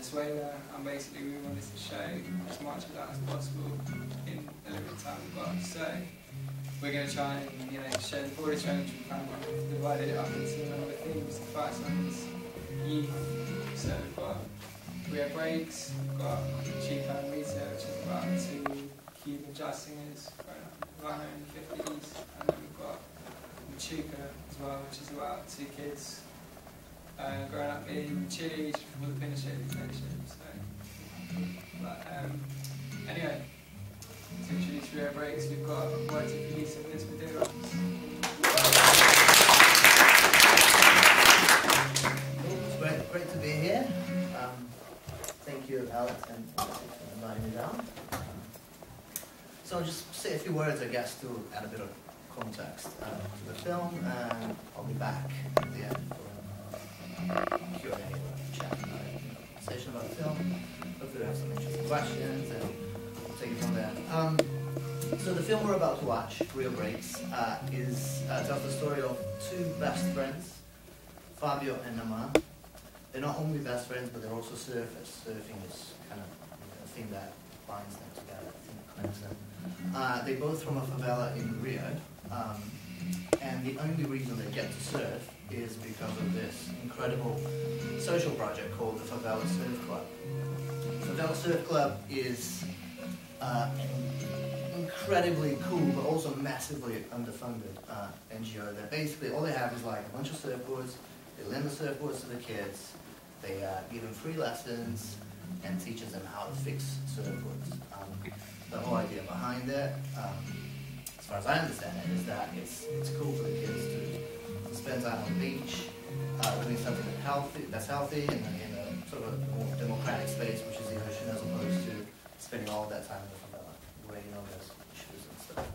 Venezuela, and basically we wanted to show as much of that as possible in the limited time we've got. So we're going to try and show the broader trends. We kind of divided it up into a number of themes. The first one is youth. So we've got Rio Breaks, we've got Chico and Rita, which is about two Cuban jazz singers growing up in Havana in the 50s, and then we've got Chica as well, which is about two kids growing up in Chile before the Pinochet dictatorship. So, anyway, to introduce Rio Breaks, we've got White to produce this video. It's great to be here. Thank you, Alex, for inviting me down. So I'll just say a few words, I guess, to add a bit of context to the film, and I'll be back at the end for a Q&A chat, conversation about the film. Hopefully we have some interesting questions, and we'll take it from there. So the film we're about to watch, Rio Breaks, tells the story of two best friends, Fabio and Nama. They're not only best friends, but they're also surfers. Surfing is kind of a thing that binds them together, a thing that connects them. They're both from a favela in Rio, and the only reason they get to surf is because of this incredible social project called the Favela Surf Club. The Favela Surf Club is an incredibly cool, but also massively underfunded NGO. That basically all they have is like a bunch of surfboards. They lend the surfboards to the kids. They give them free lessons and teaches them how to fix surfboards. The whole idea behind it, as far as I understand it, is that it's cool for the kids to spend time on the beach, doing something that's healthy in a sort of more democratic space, which is the ocean, as opposed to spending all of that time in the favela, where there's issues and stuff.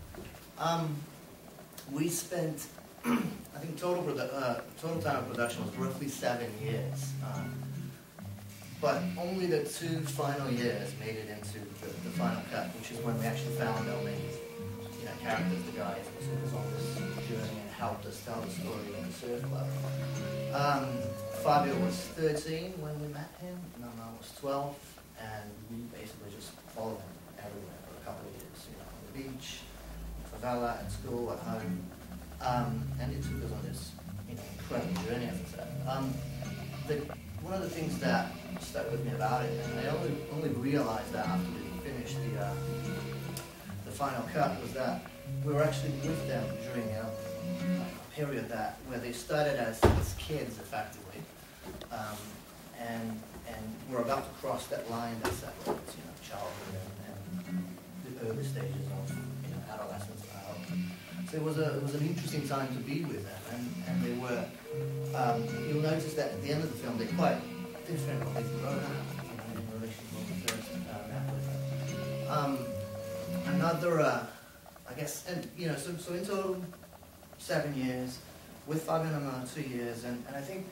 We spent, I think total time of production was roughly 7 years. But only the 2 final years made it into the final cut, which is when we actually found our main characters, the guys who took us on this journey and helped us tell the story in the surf club. Fabio was 13 when we met him, Nama was 12, and we basically just followed him everywhere for a couple of years, on the beach, favela, at school, at home, and it took us on this incredible journey, as I said. One of the things that stuck with me about it, and I only realized that after we finished the final cut, was that we were actually with them during a period where they started as kids, effectively, and we're about to cross that line that separates childhood and the early stages of adolescence and adulthood. So it was an interesting time to be with them, and they were. You'll notice that at the end of the film they're quite different. They've grown up in relation to what we first met with them. Another, I guess, and so in total 7 years with Fabio and Nama 2 years, and I think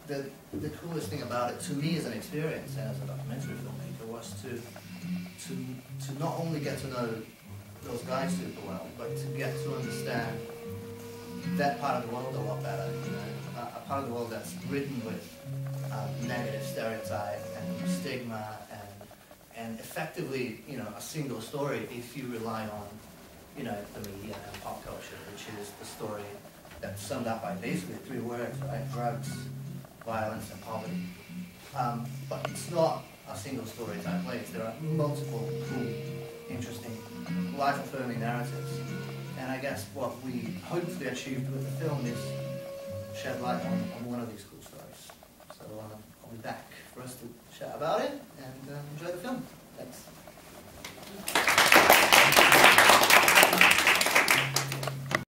the coolest thing about it to me as an experience and as a documentary filmmaker was to not only get to know those guys super well, but to get to understand that part of the world a lot better. A part of the world that's ridden with negative stereotype and stigma and effectively, a single story if you rely on, the media and pop culture, which is the story that's summed up by basically 3 words, right? Drugs, violence, and poverty. But it's not a single story type place. There are multiple cool, interesting, life-affirming narratives. And I guess what we hopefully achieved with the film is shed light on one of these cool stories. So I'll be back for us to chat about it and enjoy the film. Thanks.